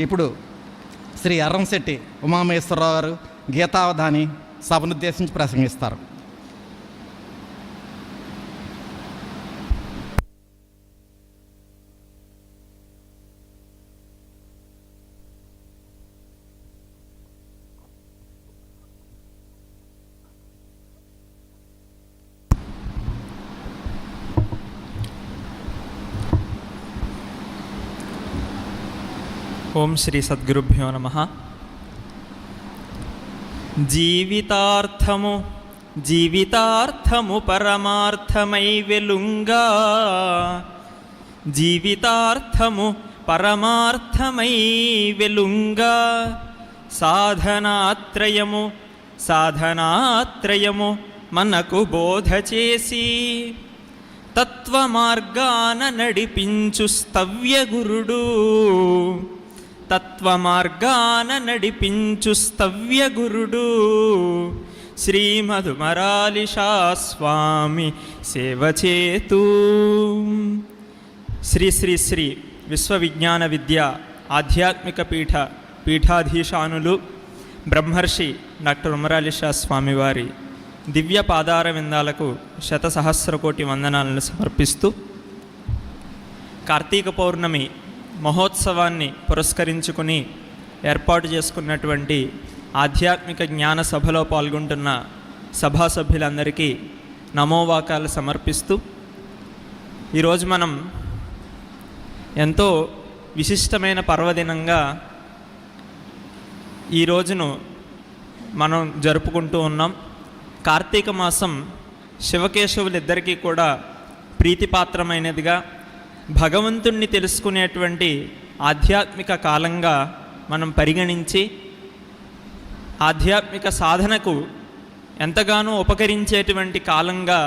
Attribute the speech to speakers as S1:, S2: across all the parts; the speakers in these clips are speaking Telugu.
S1: ఇప్పుడు శ్రీ అర్రంశెట్టి ఉమామహేశ్వరరావు గారు గీతావధాని సభనుద్దేశించి ప్రసంగిస్తారు.
S2: ఓం శ్రీ సద్గురుభ్యో నమః. జీవితార్థము పరమార్థమై వెలుంగా, జీవితార్థము పరమార్థమై వెలుంగా, సాధనాత్రయము మనకు బోధ చేసి, తత్వమార్గాన నడిపించు స్తవ్య గురుడు, తత్వమార్గాన నడిపించు స్తవ్య గురుడు శ్రీమధుమరాలిషా స్వామి సేవచేతు. శ్రీ శ్రీ శ్రీ విశ్వవిజ్ఞాన విద్య ఆధ్యాత్మిక పీఠాధీశానులు బ్రహ్మర్షి డాక్టర్ ఉమరాలిషా స్వామివారి దివ్య పాదార విందాలకు శతసహస్రకోటి వందనాలను సమర్పిస్తూ, కార్తీక పౌర్ణమి మహోత్సవాన్ని పురస్కరించుకుని ఏర్పాటు చేసుకున్నటువంటి ఆధ్యాత్మిక జ్ఞాన సభలో పాల్గొంటున్న సభా సభ్యులందరికీ నమోవాకాలు సమర్పిస్తూ, ఈరోజు మనం ఎంతో విశిష్టమైన పర్వదినంగా ఈ రోజును మనం జరుపుకుంటూ ఉన్నాం. కార్తీక మాసం శివకేశవులిద్దరికీ కూడా ప్రీతిపాత్రమైనదిగా, భగవంతుణ్ణి తెలుసుకునేటువంటి ఆధ్యాత్మిక కాలంగా మనం పరిగణించి, ఆధ్యాత్మిక సాధనకు ఎంతగానో ఉపకరించేటువంటి కాలంగా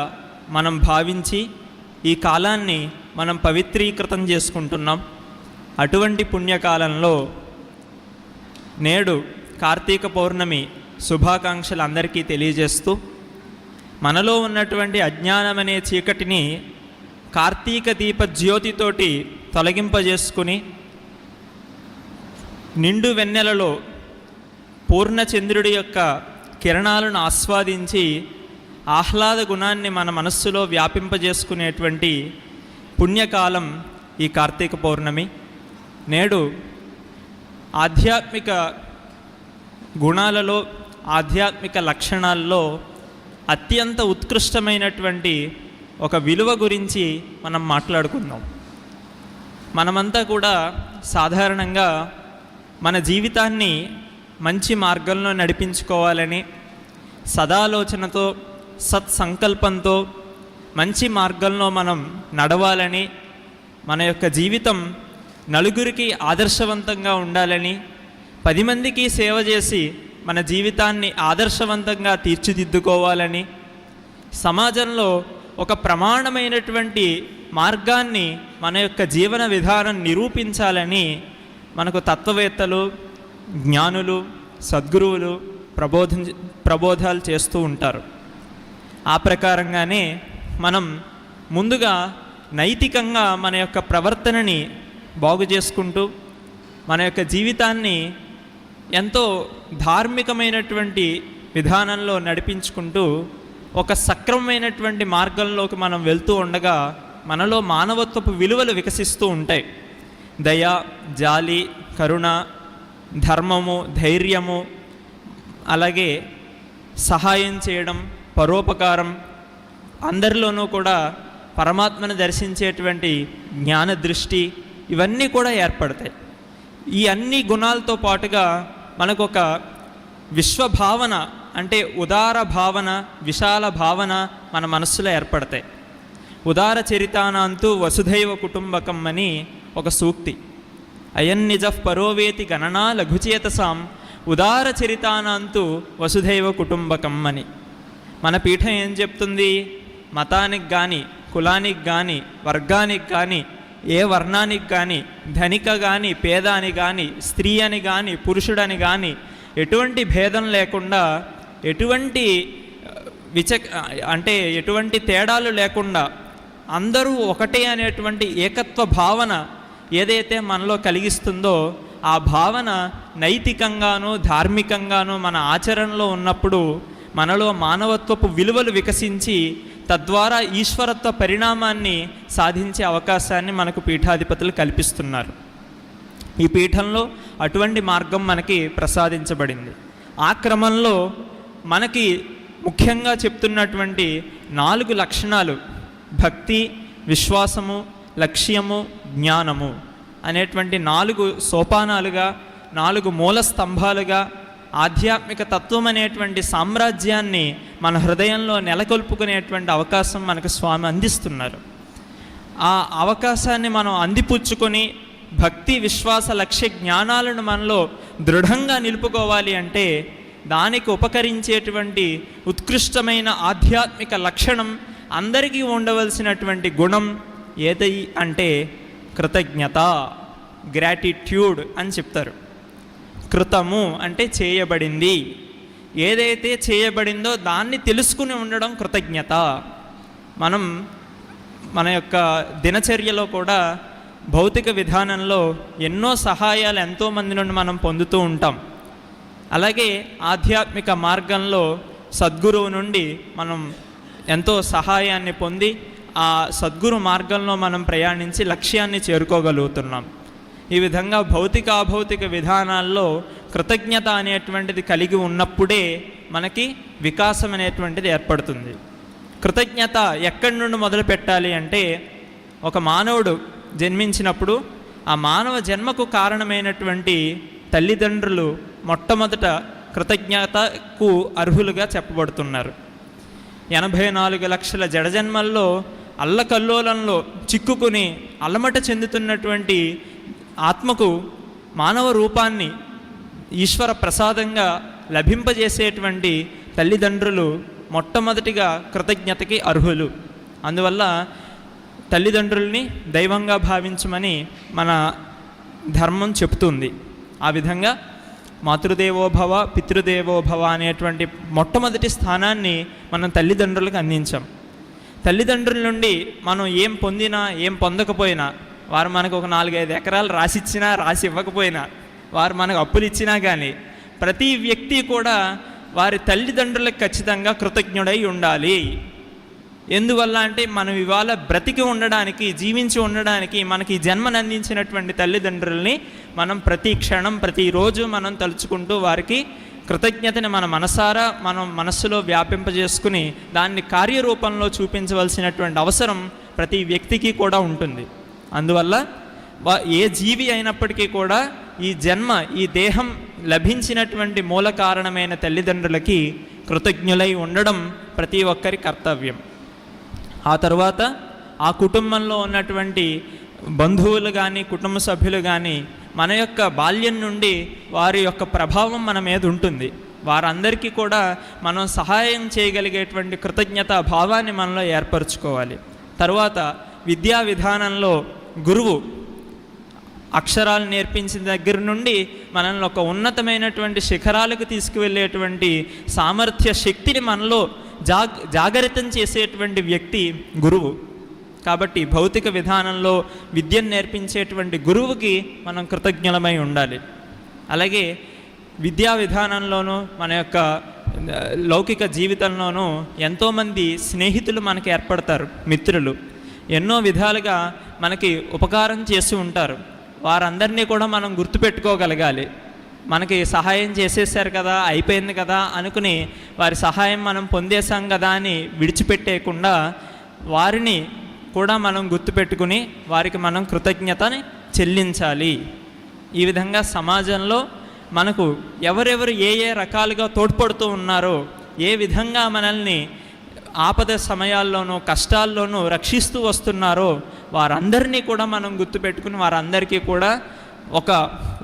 S2: మనం భావించి ఈ కాలాన్ని మనం పవిత్రీకృతం చేసుకుంటున్నాం. అటువంటి పుణ్యకాలంలో నేడు కార్తీక పౌర్ణమి శుభాకాంక్షలు అందరికీ తెలియజేస్తూ, మనలో ఉన్నటువంటి అజ్ఞానం అనే చీకటిని కార్తీక దీప జ్యోతితోటి తొలగింపజేసుకుని, నిండు వెన్నెలలో పూర్ణచంద్రుడి యొక్క కిరణాలను ఆస్వాదించి ఆహ్లాద గుణాన్ని మన మనస్సులో వ్యాపింపజేసుకునేటువంటి పుణ్యకాలం ఈ కార్తీక పౌర్ణమి. నేడు ఆధ్యాత్మిక గుణాలలో, ఆధ్యాత్మిక లక్షణాల్లో అత్యంత ఉత్కృష్టమైనటువంటి ఒక విలువ గురించి మనం మాట్లాడుకుందాం. మనమంతా కూడా సాధారణంగా మన జీవితాన్ని మంచి మార్గంలో నడిపించుకోవాలని, సదాలోచనతో, సత్సంకల్పంతో మంచి మార్గంలో మనం నడవాలని, మన యొక్క జీవితం నలుగురికి ఆదర్శవంతంగా ఉండాలని, 10 మందికి సేవ చేసి మన జీవితాన్ని ఆదర్శవంతంగా తీర్చిదిద్దుకోవాలని, సమాజంలో ఒక ప్రమాణమైనటువంటి మార్గాన్ని మన యొక్క జీవన విధానం నిరూపించాలని మనకు తత్వవేత్తలు, జ్ఞానులు, సద్గురువులు ప్రబోధాలు చేస్తూ ఉంటారు. ఆ ప్రకారంగానే మనం ముందుగా నైతికంగా మన యొక్క ప్రవర్తనని బాగు చేసుకుంటూ, మన యొక్క జీవితాన్ని ఎంతో ధార్మికమైనటువంటి విధానంలో నడిపించుకుంటూ ఒక సక్రమమైనటువంటి మార్గంలోకి మనం వెళ్తూ ఉండగా మనలో మానవత్వపు విలువలు వికసిస్తూ ఉంటాయి. దయ, జాలి, కరుణ, ధర్మము, ధైర్యము, అలాగే సహాయం చేయడం, పరోపకారం, అందరిలోనూ కూడా పరమాత్మను దర్శించేటువంటి జ్ఞాన దృష్టి, ఇవన్నీ కూడా ఏర్పడతాయి. ఈ అన్ని గుణాలతో పాటుగా మనకు ఒక విశ్వభావన, అంటే ఉదార భావన, విశాల భావన మన మనస్సులో ఏర్పడతాయి. ఉదార చరితానాంతు వసుధైవ కుటుంబకం అని ఒక సూక్తి. అయన్నిజ పరోవేతి గణనా లఘుచేతసాం ఉదార చరితానాంతు వసుధైవ కుటుంబకం అని. మన పీఠం ఏం చెప్తుంది? మతానికి కానీ, కులానికి కానీ, వర్గానికి కానీ, ఏ వర్ణానికి కానీ, ధనిక కానీ, పేద అని కానీ, స్త్రీ అని కానీ, పురుషుడని కానీ ఎటువంటి భేదం లేకుండా, ఎటువంటి ఎటువంటి తేడాలు లేకుండా అందరూ ఒకటే అనేటువంటి ఏకత్వ భావన ఏదైతే మనలో కలిగిస్తుందో ఆ భావన నైతికంగానూ ధార్మికంగానూ మన ఆచరణలో ఉన్నప్పుడు మనలో మానవత్వపు విలువలు వికసించి తద్వారా ఈశ్వరత్వ పరిణామాన్ని సాధించే అవకాశాన్ని మనకు పీఠాధిపతులు కల్పిస్తున్నారు. ఈ పీఠంలో అటువంటి మార్గం మనకి ప్రసాదించబడింది. ఆ క్రమంలో మనకి ముఖ్యంగా చెప్తున్నటువంటి 4 లక్షణాలు భక్తి, విశ్వాసము, లక్ష్యము, జ్ఞానము అనేటువంటి 4 సోపానాలుగా, 4 మూల స్తంభాలుగా ఆధ్యాత్మిక తత్వం అనేటువంటి సామ్రాజ్యాన్ని మన హృదయంలో నెలకొల్పుకునేటువంటి అవకాశం మనకు స్వామి అందిస్తున్నారు. ఆ అవకాశాన్ని మనం అందిపుచ్చుకొని భక్తి, విశ్వాస, లక్ష్య జ్ఞానాలను మనలో దృఢంగా నిలుపుకోవాలి అంటే దానికి ఉపకరించేటువంటి ఉత్కృష్టమైన ఆధ్యాత్మిక లక్షణం, అందరికీ ఉండవలసినటువంటి గుణం ఏదై అంటే కృతజ్ఞత, గ్రాటిట్యూడ్ అని చెప్తారు. కృతము అంటే చేయబడింది, ఏదైతే చేయబడిందో దాన్ని తెలుసుకుని ఉండడం కృతజ్ఞత. మనం మన యొక్క దినచర్యలో కూడా భౌతిక విధానంలో ఎన్నో సహాయాలు ఎంతోమంది నుండి మనం పొందుతూ ఉంటాం. అలాగే ఆధ్యాత్మిక మార్గంలో సద్గురువు నుండి మనం ఎంతో సహాయాన్ని పొంది ఆ సద్గురు మార్గంలో మనం ప్రయాణించి లక్ష్యాన్ని చేరుకోగలుగుతున్నాం. ఈ విధంగా భౌతిక అభౌతిక విధానాల్లో కృతజ్ఞత అనేటువంటిది కలిగి ఉన్నప్పుడే మనకి వికాసం అనేటువంటిది ఏర్పడుతుంది. కృతజ్ఞత ఎక్కడి నుండి మొదలు పెట్టాలి అంటే, ఒక మానవుడు జన్మించినప్పుడు ఆ మానవ జన్మకు కారణమైనటువంటి తల్లిదండ్రులు మొట్టమొదట కృతజ్ఞతకు అర్హులుగా చెప్పబడుతున్నారు. 84 లక్షల జడజన్మల్లో అల్లకల్లోలంలో చిక్కుకుని అలమట చెందుతున్నటువంటి ఆత్మకు మానవ రూపాన్ని ఈశ్వర ప్రసాదంగా లభింపజేసేటువంటి తల్లిదండ్రులు మొట్టమొదటిగా కృతజ్ఞతకి అర్హులు. అందువల్ల తల్లిదండ్రుల్ని దైవంగా భావించమని మన ధర్మం చెబుతుంది. ఆ విధంగా మాతృదేవోభవ, పితృదేవోభవ అనేటువంటి మొట్టమొదటి స్థానాన్ని మనం తల్లిదండ్రులకు అందించాం. తల్లిదండ్రుల నుండి మనం ఏం పొందినా ఏం పొందకపోయినా, వారు మనకు ఒక 4-5 ఎకరాలు రాసిచ్చినా రాసి ఇవ్వకపోయినా, వారు మనకు అప్పులు ఇచ్చినా కానీ ప్రతి వ్యక్తి కూడా వారి తల్లిదండ్రులకు ఖచ్చితంగా కృతజ్ఞుడై ఉండాలి. ఎందువల్ల అంటే మనం ఇవాళ బ్రతికి ఉండడానికి, జీవించి ఉండడానికి మనకి జన్మను అందించినటువంటి తల్లిదండ్రుల్ని మనం ప్రతి క్షణం, ప్రతిరోజు మనం తలుచుకుంటూ వారికి కృతజ్ఞతని మన మనసారా మనం మనస్సులో వ్యాపింపజేసుకుని దాన్ని కార్యరూపంలో చూపించవలసినటువంటి అవసరం ప్రతి వ్యక్తికి కూడా ఉంటుంది. అందువల్ల ఏ జీవి అయినప్పటికీ కూడా ఈ జన్మ, ఈ దేహం లభించినటువంటి మూల కారణమైన తల్లిదండ్రులకి కృతజ్ఞులై ఉండడం ప్రతి ఒక్కరి కర్తవ్యం. ఆ తర్వాత ఆ కుటుంబంలో ఉన్నటువంటి బంధువులు కానీ, కుటుంబ సభ్యులు కానీ మన యొక్క బాల్యం నుండి వారి యొక్క ప్రభావం మన మీద ఉంటుంది. వారందరికీ కూడా మనం సహాయం చేయగలిగేటువంటి కృతజ్ఞతా భావాన్ని మనలో ఏర్పరచుకోవాలి. తర్వాత విద్యా విధానంలో గురువు అక్షరాలు నేర్పించిన దగ్గర నుండి మనల్ని ఒక ఉన్నతమైనటువంటి శిఖరాలకు తీసుకువెళ్ళేటువంటి సామర్థ్య శక్తిని మనలో జాగరితం చేసేటువంటి వ్యక్తి గురువు. కాబట్టి భౌతిక విధానంలో విద్యను నేర్పించేటువంటి గురువుకి మనం కృతజ్ఞులమై ఉండాలి. అలాగే విద్యా విధానంలోనూ మన యొక్క లౌకిక జీవితంలోనూ ఎంతోమంది స్నేహితులు మనకి ఏర్పడతారు, మిత్రులు. ఎన్నో విధాలుగా మనకి ఉపకారం చేసి ఉంటారు. వారందరినీ కూడా మనం గుర్తుపెట్టుకోగలగాలి. మనకి సహాయం చేసేసారు కదా, అయిపోయింది కదా అనుకుని వారి సహాయం మనం పొందేశాం కదా అని విడిచిపెట్టేయకుండా వారిని కూడా మనం గుర్తుపెట్టుకుని వారికి మనం కృతజ్ఞతని చెల్లించాలి. ఈ విధంగా సమాజంలో మనకు ఎవరెవరు ఏ ఏ రకాలుగా తోడ్పడుతూ ఉన్నారో, ఏ విధంగా మనల్ని ఆపద సమయాల్లోనూ కష్టాల్లోనూ రక్షిస్తూ వస్తున్నారో వారందరినీ కూడా మనం గుర్తుపెట్టుకుని వారందరికీ కూడా ఒక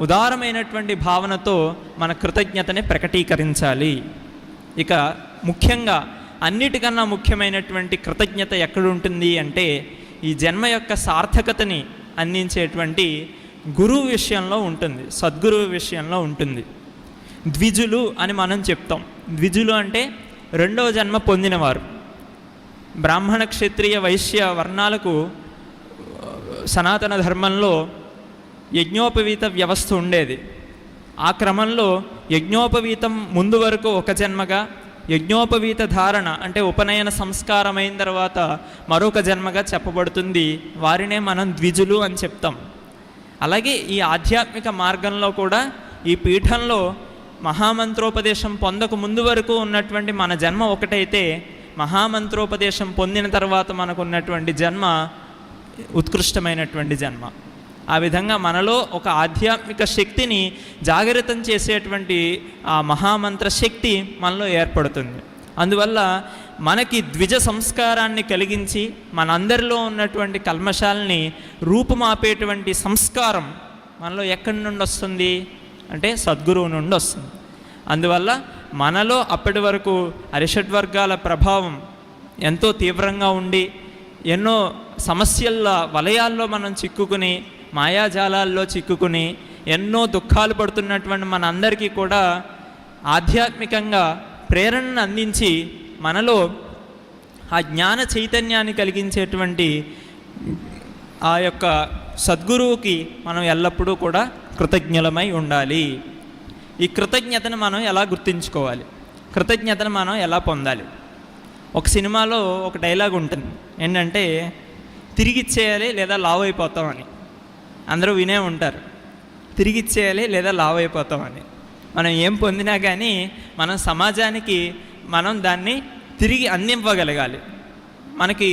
S2: ఉదారమైనటువంటి భావనతో మన కృతజ్ఞతని ప్రకటీకరించాలి. ఇక ముఖ్యంగా అన్నిటికన్నా ముఖ్యమైనటువంటి కృతజ్ఞత ఎక్కడుంటుంది అంటే ఈ జన్మ యొక్క సార్థకతని అందించేటువంటి గురువు విషయంలో ఉంటుంది, సద్గురువు విషయంలో ఉంటుంది. ద్విజులు అని మనం చెప్తాం. ద్విజులు అంటే రెండవ జన్మ పొందినవారు. బ్రాహ్మణ, క్షత్రియ, వైశ్య వర్ణాలకు సనాతన ధర్మంలో యజ్ఞోపవీత వ్యవస్థ ఉండేది. ఆ క్రమంలో యజ్ఞోపవీతం ముందు వరకు ఒక జన్మగా, యజ్ఞోపవీత ధారణ అంటే ఉపనయన సంస్కారం అయిన తర్వాత మరొక జన్మగా చెప్పబడుతుంది. వారినే మనం ద్విజులు అని చెప్తాం. అలాగే ఈ ఆధ్యాత్మిక మార్గంలో కూడా ఈ పీఠంలో మహామంత్రోపదేశం పొందక ముందు వరకు ఉన్నటువంటి మన జన్మ ఒకటైతే, మహామంత్రోపదేశం పొందిన తర్వాత మనకున్నటువంటి జన్మ ఉత్కృష్టమైనటువంటి జన్మ. ఆ విధంగా మనలో ఒక ఆధ్యాత్మిక శక్తిని జాగరితం చేసేటువంటి ఆ మహామంత్ర శక్తి మనలో ఏర్పడుతుంది. అందువల్ల మనకి ద్విజ సంస్కారాన్ని కలిగించి మనందరిలో ఉన్నటువంటి కల్మషాలని రూపుమాపేటువంటి సంస్కారం మనలో ఎక్కడి నుండి వస్తుంది అంటే సద్గురువు నుండి వస్తుంది. అందువల్ల మనలో అప్పటి వరకు అరిషడ్వర్గాల ప్రభావం ఎంతో తీవ్రంగా ఉండి ఎన్నో సమస్యల వలయాల్లో మనం చిక్కుకుని, మాయాజాలాల్లో చిక్కుకుని ఎన్నో దుఃఖాలు పడుతున్నటువంటి మన అందరికీ కూడా ఆధ్యాత్మికంగా ప్రేరణను అందించి మనలో ఆ జ్ఞాన చైతన్యాన్ని కలిగించేటువంటి ఆ యొక్క సద్గురువుకి మనం ఎల్లప్పుడూ కూడా కృతజ్ఞులమై ఉండాలి. ఈ కృతజ్ఞతను మనం ఎలా గుర్తించుకోవాలి, కృతజ్ఞతను మనం ఎలా పొందాలి? ఒక సినిమాలో ఒక డైలాగ్ ఉంటుంది, ఏంటంటే తిరిగిచ్చేయాలి లేదా లావు అయిపోతామని. అందరూ వినే ఉంటారు, తిరిగిచ్చేయాలి లేదా లావు అయిపోతామని. మనం ఏం పొందినా కానీ మనం సమాజానికి మనం దాన్ని తిరిగి అందింపగలగాలి. మనకి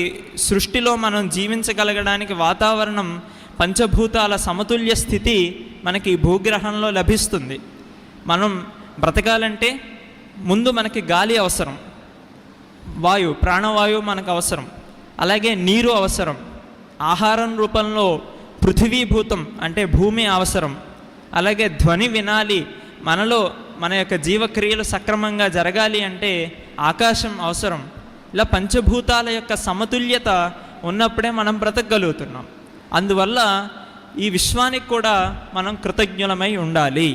S2: సృష్టిలో మనం జీవించగలగడానికి వాతావరణం, పంచభూతాల సమతుల్య స్థితి మనకి భూగ్రహంలో లభిస్తుంది. మనం బ్రతకాలంటే ముందు మనకి గాలి అవసరం, వాయువు, ప్రాణవాయువు మనకు అవసరం, అలాగే నీరు అవసరం, ఆహారం రూపంలో పృథివీభూతం అంటే భూమి అవసరం, అలాగే ధ్వని వినాలి, మనలో మన యొక్క జీవక్రియలు సక్రమంగా జరగాలి అంటే ఆకాశం అవసరం. ఇలా పంచభూతాల యొక్క సమతుల్యత ఉన్నప్పుడే మనం బ్రతకగలుగుతున్నాం. అందువల్ల ఈ విశ్వానికి కూడా మనం కృతజ్ఞులమై ఉండాలి,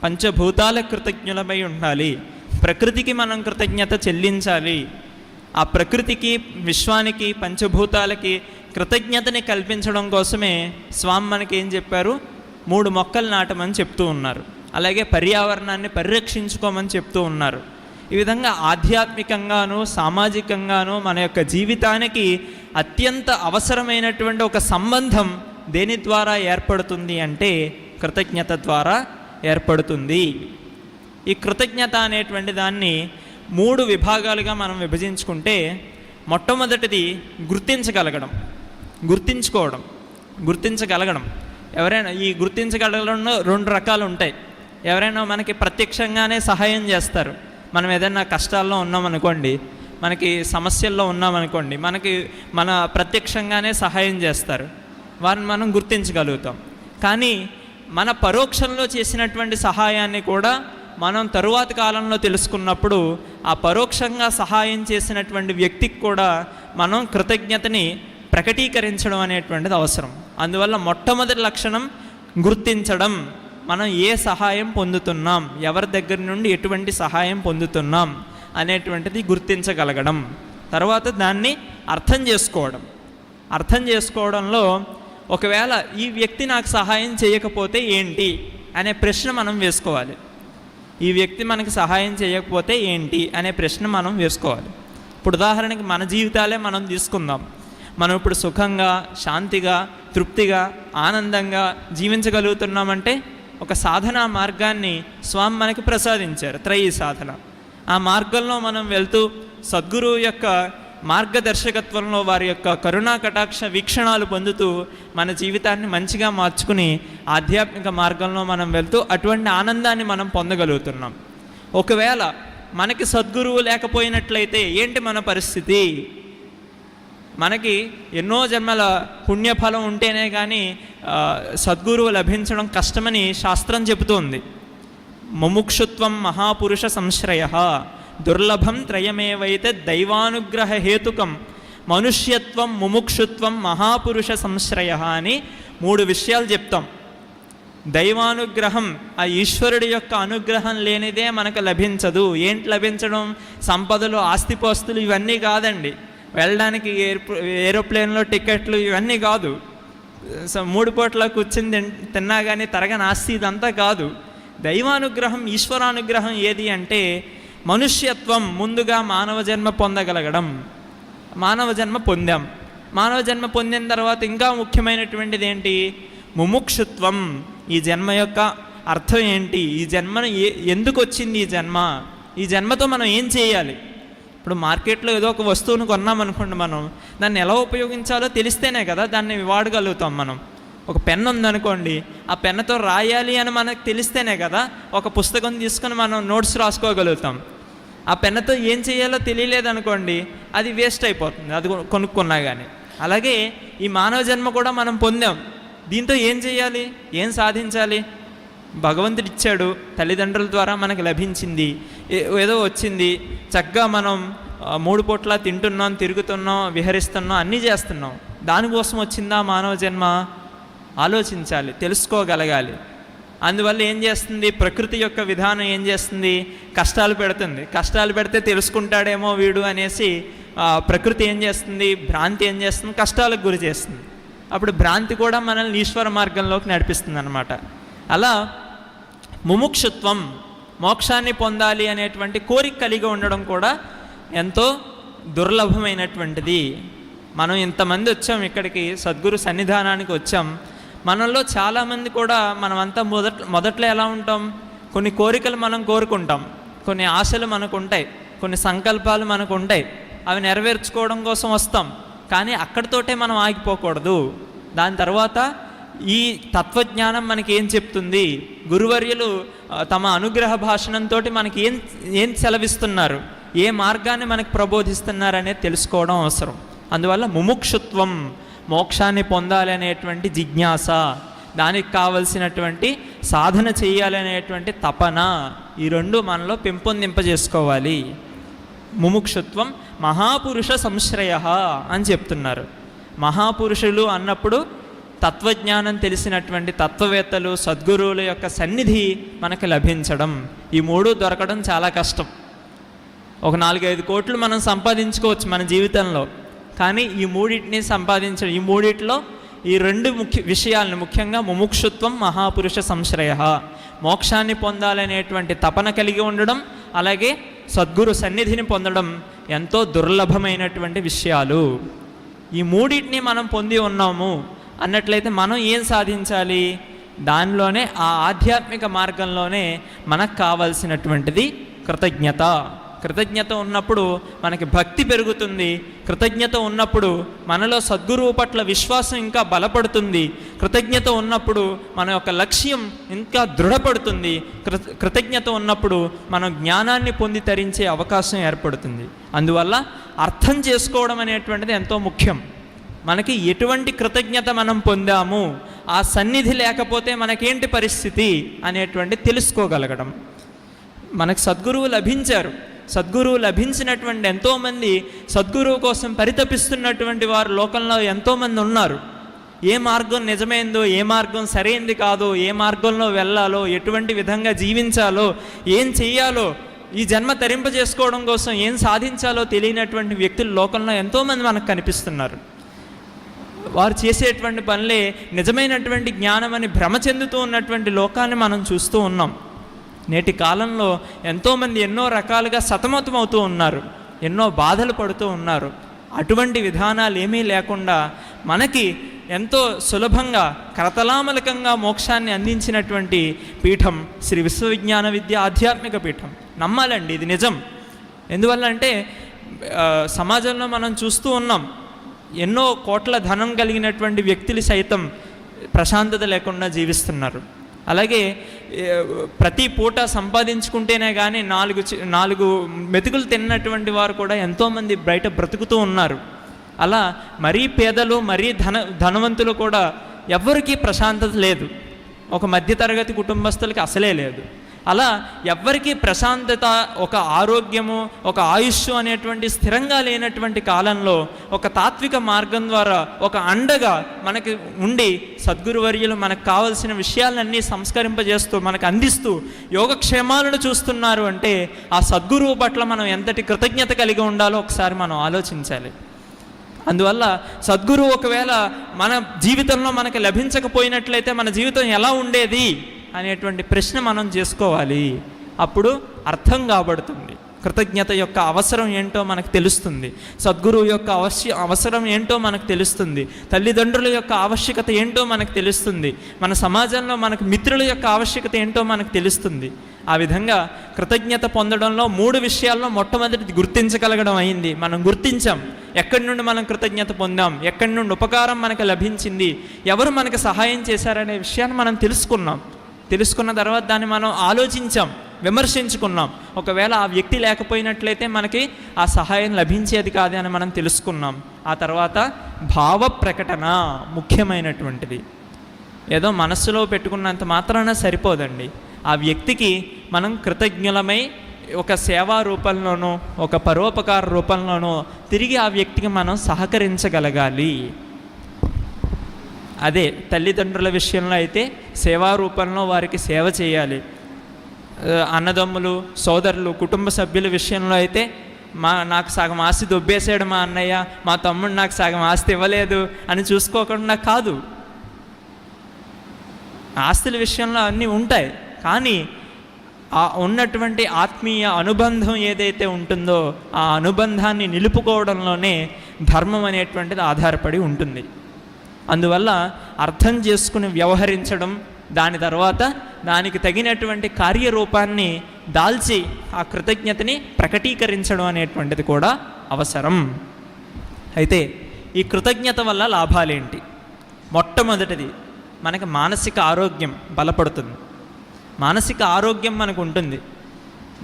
S2: పంచభూతాల కృతజ్ఞులమై ఉండాలి, ప్రకృతికి మనం కృతజ్ఞత చెల్లించాలి. ఆ ప్రకృతికి, విశ్వానికి, పంచభూతాలకి కృతజ్ఞతని కల్పించడం కోసమే స్వామి మనకి ఏం చెప్పారు, 3 మొక్కలు నాటమని చెప్తూ ఉన్నారు. అలాగే పర్యావరణాన్ని పరిరక్షించుకోమని చెప్తూ ఉన్నారు. ఈ విధంగా ఆధ్యాత్మికంగాను సామాజికంగాను మన యొక్క జీవితానికి అత్యంత అవసరమైనటువంటి ఒక సంబంధం దేని ద్వారా ఏర్పడుతుంది అంటే కృతజ్ఞత ద్వారా ఏర్పడుతుంది. ఈ కృతజ్ఞత అనేటువంటి దాన్ని 3 విభాగాలుగా మనం విభజించుకుంటే, మొట్టమొదటిది గుర్తించగలగడం, గుర్తించగలగడం. ఎవరైనా ఈ గుర్తించగలగడంలో 2 రకాలు ఉంటాయి. ఎవరైనా మనకి ప్రత్యక్షంగానే సహాయం చేస్తారు. మనం ఏదైనా కష్టాల్లో ఉన్నామనుకోండి, మనకి సమస్యల్లో ఉన్నామనుకోండి, మన ప్రత్యక్షంగానే సహాయం చేస్తారు, వారిని మనం గుర్తించగలుగుతాం. కానీ మన పరోక్షంలో చేసినటువంటి సహాయాన్ని కూడా మనం తరువాతి కాలంలో తెలుసుకున్నప్పుడు ఆ పరోక్షంగా సహాయం చేసినటువంటి వ్యక్తికి కూడా మనం కృతజ్ఞతని ప్రకటీకరించడం అనేటువంటిది అవసరం. అందువల్ల మొట్టమొదటి లక్షణం గుర్తించడం. మనం ఏ సహాయం పొందుతున్నాం, ఎవరి దగ్గర నుండి ఎటువంటి సహాయం పొందుతున్నాం అనేటువంటిది గుర్తించగలగడం. తర్వాత దాన్ని అర్థం చేసుకోవడంలో ఒకవేళ ఈ వ్యక్తి నాకు సహాయం చేయకపోతే ఏంటి అనే ప్రశ్న మనం వేసుకోవాలి. ఈ వ్యక్తి మనకి సహాయం చేయకపోతే ఏంటి అనే ప్రశ్న మనం వేసుకోవాలి. ఇప్పుడు ఉదాహరణకి మన జీవితాలే మనం తీసుకుందాం. మనం ఇప్పుడు సుఖంగా, శాంతిగా, తృప్తిగా, ఆనందంగా జీవించగలుగుతున్నామంటే ఒక సాధనా మార్గాన్ని స్వామి మనకి ప్రసాదించారు, త్రయీ సాధన. ఆ మార్గంలో మనం వెళ్తూ సద్గురువు యొక్క మార్గదర్శకత్వంలో వారి యొక్క కరుణా కటాక్ష వీక్షణాలు పొందుతూ మన జీవితాన్ని మంచిగా మార్చుకుని ఆధ్యాత్మిక మార్గంలో మనం వెళ్తూ అటువంటి ఆనందాన్ని మనం పొందగలుగుతున్నాం. ఒకవేళ మనకి సద్గురువు లేకపోయినట్లయితే ఏంటి మన పరిస్థితి? మనకి ఎన్నో జన్మల పుణ్యఫలం ఉంటేనే కానీ సద్గురువు లభించడం కష్టమని శాస్త్రం చెబుతోంది. ముముక్షుత్వం మహాపురుష సంశ్రయ దుర్లభం త్రయమేవైతే దైవానుగ్రహ హేతుకం మనుష్యత్వం ముముక్షుత్వం మహాపురుష సంశ్రయ అని 3 విషయాలు చెప్తాం. దైవానుగ్రహం, ఆ ఈశ్వరుడి యొక్క అనుగ్రహం లేనిదే మనకు లభించదు. ఏంటి లభించడం? సంపదలు, ఆస్తిపాస్తులు ఇవన్నీ కాదండి. వెళ్ళడానికి ఏరోప్లేన్లో టికెట్లు ఇవన్నీ కాదు. మూడు పూట్ల కూర్చుని తిన్నా కానీ తరగని ఆస్తి ఇదంతా కాదు. దైవానుగ్రహం, ఈశ్వరానుగ్రహం ఏది అంటే మనుష్యత్వం, ముందుగా మానవ జన్మ పొందగలగడం. మానవ జన్మ పొందాం. మానవ జన్మ పొందిన తర్వాత ఇంకా ముఖ్యమైనటువంటిది ఏంటి? ముముక్షుత్వం. ఈ జన్మ యొక్క అర్థం ఏంటి? ఈ జన్మను ఎందుకు వచ్చింది ఈ జన్మ? ఈ జన్మతో మనం ఏం చేయాలి? ఇప్పుడు మార్కెట్లో ఏదో ఒక వస్తువును కొన్నామనుకోండి, మనం దాన్ని ఎలా ఉపయోగించాలో తెలిస్తేనే కదా దాన్ని వాడగలుగుతాం. మనం ఒక పెన్ ఉందనుకోండి, ఆ పెన్నుతో రాయాలి అని మనకు తెలిస్తేనే కదా ఒక పుస్తకం తీసుకొని మనం నోట్స్ రాసుకోగలుగుతాం. ఆ పెన్నుతో ఏం చేయాలో తెలియలేదనుకోండి, అది వేస్ట్ అయిపోతుంది, అది కొనుక్కున్నా కానీ. అలాగే ఈ మానవ జన్మ కూడా మనం పొందాం. దీంతో ఏం చేయాలి? ఏం సాధించాలి? భగవంతుడు ఇచ్చాడు, తల్లిదండ్రుల ద్వారా మనకు లభించింది, ఏదో వచ్చింది, చక్కగా మనం మూడు పూట్ల తింటున్నాం, తిరుగుతున్నాం, విహరిస్తున్నాం, అన్నీ చేస్తున్నాం. దానికోసం వచ్చిందా మానవ జన్మ? ఆలోచించాలి, తెలుసుకోగలగాలి. అందువల్ల ఏం చేస్తుంది? ప్రకృతి యొక్క విధానం ఏం చేస్తుంది? కష్టాలు పెడుతుంది. కష్టాలు పెడితే తెలుసుకుంటాడేమో వీడు అనేసి ప్రకృతి ఏం చేస్తుంది? భ్రాంతి ఏం చేస్తుంది? కష్టాలకు గురి చేస్తుంది. అప్పుడు భ్రాంతి కూడా మనల్ని ఈశ్వర మార్గంలోకి నడిపిస్తుంది అన్నమాట. అలా ముముక్షుత్వం, మోక్షాన్ని పొందాలి అనేటువంటి కోరిక కలిగి ఉండడం కూడా ఎంతో దుర్లభమైనటువంటిది. మనం ఇంతమంది వచ్చాం ఇక్కడికి, సద్గురు సన్నిధానానికి వచ్చాం. మనలో చాలామంది కూడా మనమంతా మొదట్లో ఎలా ఉంటాం? కొన్ని కోరికలు మనం కోరుకుంటాం, కొన్ని ఆశలు మనకు ఉంటాయి, కొన్ని సంకల్పాలు మనకు ఉంటాయి. అవి నెరవేర్చుకోవడం కోసం వస్తాం. కానీ అక్కడితోటే మనం ఆగిపోకూడదు. దాని తర్వాత ఈ తత్వజ్ఞానం మనకి ఏం చెప్తుంది? గురువర్యులు తమ అనుగ్రహ భాషణంతో మనకి ఏం సెలవిస్తున్నారు, ఏ మార్గాన్ని మనకు ప్రబోధిస్తున్నారు అనేది తెలుసుకోవడం అవసరం. అందువల్ల ముముక్షుత్వం, మోక్షాన్ని పొందాలి అనేటువంటి జిజ్ఞాస, దానికి కావలసినటువంటి సాధన చేయాలి అనేటువంటి తపన, ఈ రెండు మనలో పెంపొందింపజేసుకోవాలి. ముముక్షుత్వం మహాపురుష సంశ్రయ అని చెప్తున్నారు. మహాపురుషులు అన్నప్పుడు తత్వజ్ఞానం తెలిసినటువంటి తత్వవేత్తలు, సద్గురువుల యొక్క సన్నిధి మనకు లభించడం. ఈ మూడు దొరకడం చాలా కష్టం. ఒక 4-5 కోట్లు మనం సంపాదించుకోవచ్చు మన జీవితంలో, కానీ ఈ మూడింటిని సంపాదించడం, ఈ మూడిట్లో ఈ రెండు విషయాలను, ముఖ్యంగా ముముక్షుత్వం, మహాపురుష సంశ్రయ, మోక్షాన్ని పొందాలనేటువంటి తపన కలిగి ఉండడం, అలాగే సద్గురు సన్నిధిని పొందడం ఎంతో దుర్లభమైనటువంటి విషయాలు. ఈ మూడింటిని మనం పొంది ఉన్నాము అన్నట్లయితే మనం ఏం సాధించాలి? దానిలోనే, ఆ ఆధ్యాత్మిక మార్గంలోనే మనకు కావాల్సినటువంటిది కృతజ్ఞత. కృతజ్ఞత ఉన్నప్పుడు మనకి భక్తి పెరుగుతుంది. కృతజ్ఞత ఉన్నప్పుడు మనలో సద్గురువు పట్ల విశ్వాసం ఇంకా బలపడుతుంది. కృతజ్ఞత ఉన్నప్పుడు మన యొక్క లక్ష్యం ఇంకా దృఢపడుతుంది. కృతజ్ఞత ఉన్నప్పుడు మనం జ్ఞానాన్ని పొంది తరించే అవకాశం ఏర్పడుతుంది. అందువల్ల అర్థం చేసుకోవడం అనేటువంటిది ఎంతో ముఖ్యం. మనకి ఎటువంటి కృతజ్ఞత మనం పొందాము, ఆ సన్నిధి లేకపోతే మనకేంటి పరిస్థితి అనేటువంటి తెలుసుకోగలగడం. మనకు సద్గురువు లభించారు. సద్గురువు లభించినటువంటి ఎంతోమంది సద్గురువు కోసం పరితపిస్తున్నటువంటి వారు లోకంలో ఎంతోమంది ఉన్నారు. ఏ మార్గం నిజమైందో, ఏ మార్గం సరైంది కాదో, ఏ మార్గంలో వెళ్ళాలో, ఎటువంటి విధంగా జీవించాలో, ఏం చెయ్యాలో, ఈ జన్మ తరింపజేసుకోవడం కోసం ఏం సాధించాలో తెలియనటువంటి వ్యక్తులు లోకంలో ఎంతోమంది మనకు కనిపిస్తున్నారు. వారు చేసేటువంటి పనులే నిజమైనటువంటి జ్ఞానం అని భ్రమ చెందుతూ ఉన్నటువంటి లోకాన్ని మనం చూస్తూ ఉన్నాం. నేటి కాలంలో ఎంతోమంది ఎన్నో రకాలుగా సతమతమవుతూ ఉన్నారు, ఎన్నో బాధలు పడుతూ ఉన్నారు. అటువంటి విధానాలు ఏమీ లేకుండా మనకి ఎంతో సులభంగా, కరతలామలకంగా మోక్షాన్ని అందించినటువంటి పీఠం శ్రీ విశ్వవిజ్ఞాన విద్య ఆధ్యాత్మిక పీఠం. నమ్మాలండి, ఇది నిజం. ఎందువల్ల అంటే సమాజంలో మనం చూస్తూ ఉన్నాం, ఎన్నో కోట్ల ధనం కలిగినటువంటి వ్యక్తులు సైతం ప్రశాంతత లేకుండా జీవిస్తున్నారు. అలాగే ప్రతి పూట సంపాదించుకుంటేనే కానీ 4 మెతుకులు తిన్నటువంటి వారు కూడా ఎంతోమంది బయట బ్రతుకుతూ ఉన్నారు. అలా మరీ పేదలు, మరీ ధనవంతులు కూడా ఎవ్వరికీ ప్రశాంతత లేదు. ఒక మధ్యతరగతి కుటుంబస్తులకి అసలే లేదు. అలా ఎవ్వరికీ ప్రశాంతత, ఒక ఆరోగ్యము, ఒక ఆయుష్ అనేటువంటి స్థిరంగా లేనటువంటి కాలంలో ఒక తాత్విక మార్గం ద్వారా ఒక అండగా మనకి ఉండి సద్గురువర్యులు మనకు కావలసిన విషయాలన్నీ సంస్కరింపజేస్తూ మనకు అందిస్తూ యోగక్షేమాలను చూస్తున్నారు అంటే ఆ సద్గురువు పట్ల మనం ఎంతటి కృతజ్ఞత కలిగి ఉండాలో ఒకసారి మనం ఆలోచించాలి. అందువల్ల సద్గురువు ఒకవేళ మన జీవితంలో మనకు లభించకపోయినట్లయితే మన జీవితం ఎలా ఉండేది అనేటువంటి ప్రశ్న మనం చేసుకోవాలి. అప్పుడు అర్థం కాబడుతుంది. కృతజ్ఞత యొక్క అవసరం ఏంటో మనకు తెలుస్తుంది. సద్గురువు యొక్క అవసరం ఏంటో మనకు తెలుస్తుంది. తల్లిదండ్రుల యొక్క ఆవశ్యకత ఏంటో మనకు తెలుస్తుంది. మన సమాజంలో మనకు మిత్రుల యొక్క ఆవశ్యకత ఏంటో మనకు తెలుస్తుంది. ఆ విధంగా కృతజ్ఞత పొందడంలో 3 విషయాల్లో మొట్టమొదటిది గుర్తించగలగడం అయింది. మనం గుర్తించాం ఎక్కడి నుండి మనం కృతజ్ఞత పొందాం, ఎక్కడి నుండి ఉపకారం మనకు లభించింది, ఎవరు మనకు సహాయం చేశారనే విషయాన్ని మనం తెలుసుకున్న తర్వాత దాన్ని మనం ఆలోచించాం, విమర్శించుకున్నాం. ఒకవేళ ఆ వ్యక్తి లేకపోయినట్లయితే మనకి ఆ సహాయం లభించేది కాదు అని మనం తెలుసుకున్నాం. ఆ తర్వాత భావ ప్రకటన ముఖ్యమైనటువంటిది. ఏదో మనస్సులో పెట్టుకున్నంత మాత్రాన సరిపోదండి. ఆ వ్యక్తికి మనం కృతజ్ఞులమై ఒక సేవా రూపంలోనో ఒక పరోపకార రూపంలోనో తిరిగి ఆ వ్యక్తికి మనం సహకరించగలగాలి. అదే తల్లిదండ్రుల విషయంలో అయితే సేవా రూపంలో వారికి సేవ చేయాలి. అన్నదమ్ములు, సోదరులు, కుటుంబ సభ్యుల విషయంలో అయితే నాకు సగం ఆస్తి దొబ్బేసాడు మా అన్నయ్య, మా తమ్ముడు నాకు సగం ఆస్తి ఇవ్వలేదు అని చూసుకోకుండా కాదు. ఆస్తుల విషయంలో అన్నీ ఉంటాయి, కానీ ఆ ఉన్నటువంటి ఆత్మీయ అనుబంధం ఏదైతే ఉంటుందో ఆ అనుబంధాన్ని నిలుపుకోవడంలోనే ధర్మం అనేటువంటిది ఆధారపడి ఉంటుంది. అందువల్ల అర్థం చేసుకుని వ్యవహరించడం, దాని తర్వాత దానికి తగినటువంటి కార్యరూపాన్ని దాల్చి ఆ కృతజ్ఞతని ప్రకటీకరించడం అనేటువంటిది కూడా అవసరం. అయితే ఈ కృతజ్ఞత వల్ల లాభాలేంటి? మొట్టమొదటిది మనకి మానసిక ఆరోగ్యం బలపడుతుంది. మానసిక ఆరోగ్యం మనకు ఉంటుంది.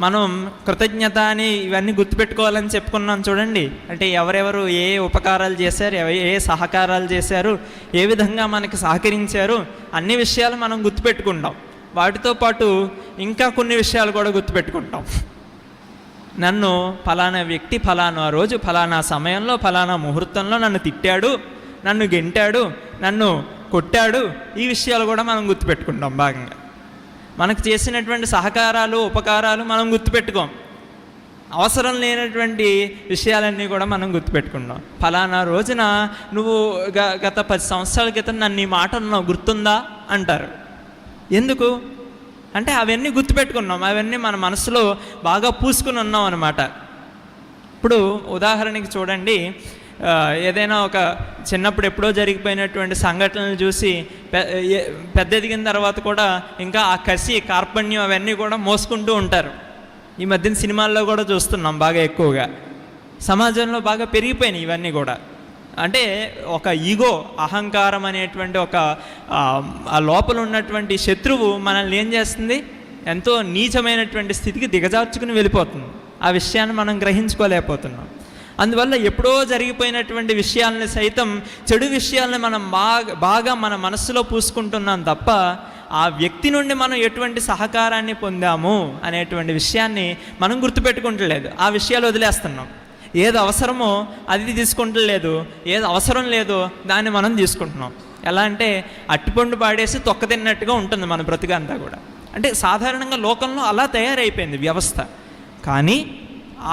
S2: మనం కృతజ్ఞత అని ఇవన్నీ గుర్తుపెట్టుకోవాలని చెప్పుకున్నాం చూడండి. అంటే ఎవరెవరు ఏ ఉపకారాలు చేశారు, ఏ సహకారాలు చేశారు, ఏ విధంగా మనకి సహకరించారు, అన్ని విషయాలు మనం గుర్తుపెట్టుకుంటాం. వాటితో పాటు ఇంకా కొన్ని విషయాలు కూడా గుర్తుపెట్టుకుంటాం. నన్ను ఫలానా వ్యక్తి ఫలానా రోజు ఫలానా సమయంలో ఫలానా ముహూర్తంలో నన్ను తిట్టాడు, నన్ను గెంటాడు, నన్ను కొట్టాడు, ఈ విషయాలు కూడా మనం గుర్తుపెట్టుకుంటాం. భాగంగా మనకు చేసినటువంటి సహకారాలు, ఉపకారాలు మనం గుర్తుపెట్టుకోం. అవసరం లేనటువంటి విషయాలన్నీ కూడా మనం గుర్తుపెట్టుకుంటాం. ఫలానా రోజున నువ్వు గత 10 సంవత్సరాల క్రితం నన్ను ఈ మాట అన్నావు గుర్తుందా అంటారు. ఎందుకు అంటే అవన్నీ గుర్తుపెట్టుకున్నాం, అవన్నీ మన మనసులో బాగా పూసుకుని ఉన్నాం అన్నమాట. ఇప్పుడు ఉదాహరణకి చూడండి, ఏదైనా ఒక చిన్నప్పుడు ఎప్పుడో జరిగిపోయినటువంటి సంఘటనలు చూసి పెద్ద ఎదిగిన తర్వాత కూడా ఇంకా ఆ కసి, కార్పణ్యం అవన్నీ కూడా మోసుకుంటూ ఉంటారు. ఈ మధ్యన సినిమాల్లో కూడా చూస్తున్నాం బాగా ఎక్కువగా. సమాజంలో బాగా పెరిగిపోయినాయి ఇవన్నీ కూడా. అంటే ఒక ఈగో, అహంకారం అనేటువంటి ఒక ఆ లోపల ఉన్నటువంటి శత్రువు మనల్ని ఏం చేస్తుంది, ఎంతో నీచమైనటువంటి స్థితికి దిగజార్చుకుని వెళ్ళిపోతుంది. ఆ విషయాన్ని మనం గ్రహించుకోలేకపోతున్నాం. అందువల్ల ఎప్పుడో జరిగిపోయినటువంటి విషయాలని సైతం, చెడు విషయాలని మనం బాగా మన మనస్సులో పూసుకుంటున్నాం తప్ప ఆ వ్యక్తి నుండి మనం ఎటువంటి సహకారాన్ని పొందాము అనేటువంటి విషయాన్ని మనం గుర్తుపెట్టుకుంటలేదు. ఆ విషయాలు వదిలేస్తున్నాం. ఏది అవసరమో అది తీసుకుంటలేదు, ఏది అవసరం లేదో దాన్ని మనం తీసుకుంటున్నాం. ఎలా అంటే అట్టిపండు పాడేసి తొక్క తిన్నట్టుగా ఉంటుంది మన బ్రతుకంతా కూడా. అంటే సాధారణంగా లోకంలో అలా తయారైపోయింది వ్యవస్థ. కానీ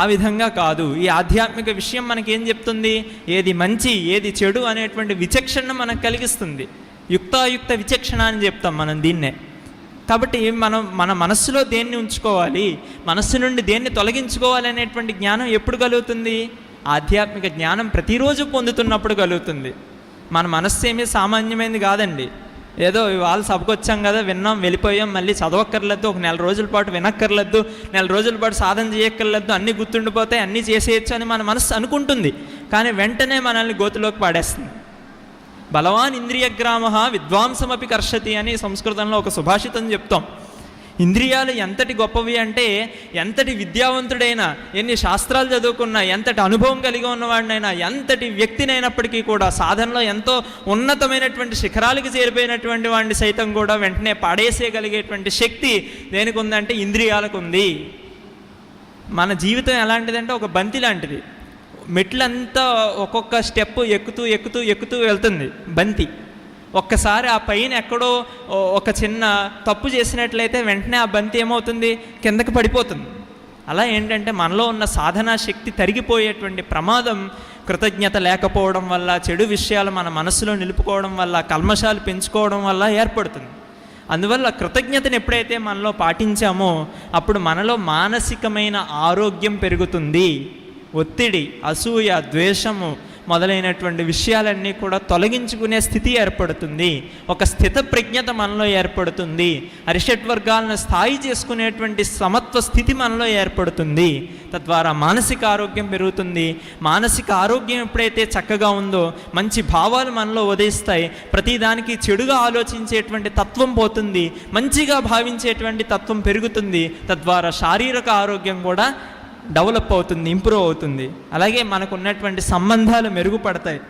S2: ఆ విధంగా కాదు. ఈ ఆధ్యాత్మిక విషయం మనకేం చెప్తుంది, ఏది మంచి ఏది చెడు అనేటువంటి విచక్షణ మనకు కలిగిస్తుంది. యుక్తాయుక్త విచక్షణ అని చెప్తాం మనం దీన్నే. కాబట్టి మనం మన మనస్సులో దేన్ని ఉంచుకోవాలి, మనస్సు నుండి దేన్ని తొలగించుకోవాలి అనేటువంటి జ్ఞానం ఎప్పుడు కలుగుతుంది? ఆధ్యాత్మిక జ్ఞానం ప్రతిరోజు పొందుతున్నప్పుడు కలుగుతుంది. మన మనస్సు ఏమీ సామాన్యమైనది కాదండి. ఏదో ఇవాళ సభకు వచ్చాం కదా, విన్నాం, వెళ్ళిపోయాం, మళ్ళీ చదవక్కర్లేదు, ఒక 4 రోజుల పాటు వినక్కర్లేదు, 4 రోజుల పాటు సాధన చేయక్కర్లేదు, అన్నీ గుర్తుండిపోతాయి, అన్నీ చేసేయచ్చు అని మన మనస్సు అనుకుంటుంది. కానీ వెంటనే మనల్ని గోతులోకి పాడేస్తుంది. బలవాన్ ఇంద్రియగ్రామ విద్వాంసమపి కర్షతి అని సంస్కృతంలో ఒక సుభాషితం చెప్తాం. ఇంద్రియాలు ఎంతటి గొప్పవి అంటే, ఎంతటి విద్యావంతుడైనా, ఎన్ని శాస్త్రాలు చదువుకున్నా, ఎంతటి అనుభవం కలిగి ఉన్నవాడినైనా, ఎంతటి వ్యక్తినైనప్పటికీ కూడా, సాధనలో ఎంతో ఉన్నతమైనటువంటి శిఖరాలకి చేరిపోయినటువంటి వాడిని సైతం కూడా వెంటనే పాడేసేయగలిగేటువంటి శక్తి దేనికి ఉందంటే ఇంద్రియాలకు ఉంది. మన జీవితం ఎలాంటిదంటే ఒక బంతి లాంటిది. మెట్లంతా ఒక్కొక్క స్టెప్ ఎక్కుతూ ఎక్కుతూ ఎక్కుతూ వెళ్తుంది బంతి. ఒక్కసారి ఆ పైన ఎక్కడో ఒక చిన్న తప్పు చేసినట్లయితే వెంటనే ఆ బంతి ఏమవుతుంది, కిందకి పడిపోతుంది. అలా ఏంటంటే మనలో ఉన్న సాధనా శక్తి తరిగిపోయేటువంటి ప్రమాదం కృతజ్ఞత లేకపోవడం వల్ల, చెడు విషయాలు మన మనసులో నిలుపుకోవడం వల్ల, కల్మషాలు పెంచుకోవడం వల్ల ఏర్పడుతుంది. అందువల్ల కృతజ్ఞతను ఎప్పుడైతే మనలో పాటించామో అప్పుడు మనలో మానసికమైన ఆరోగ్యం పెరుగుతుంది. ఒత్తిడి, అసూయ, ద్వేషము మొదలైనటువంటి విషయాలన్నీ కూడా తొలగించుకునే స్థితి ఏర్పడుతుంది. ఒక స్థిత ప్రజ్ఞత మనలో ఏర్పడుతుంది. అరిషడ్వర్గాలను స్థాయి చేసుకునేటువంటి సమత్వ స్థితి మనలో ఏర్పడుతుంది. తద్వారా మానసిక ఆరోగ్యం పెరుగుతుంది. మానసిక ఆరోగ్యం ఎప్పుడైతే చక్కగా ఉందో మంచి భావాలు మనలో ఉదయిస్తాయి. ప్రతిదానికి చెడుగా ఆలోచించేటువంటి తత్వం పోతుంది. మంచిగా భావించేటువంటి తత్వం పెరుగుతుంది. తద్వారా శారీరక ఆరోగ్యం కూడా డెవలప్ అవుతుంది, ఇంప్రూవ్ అవుతుంది. అలాగే మనకు ఉన్నటువంటి సంబంధాలు మెరుగుపడతాయి.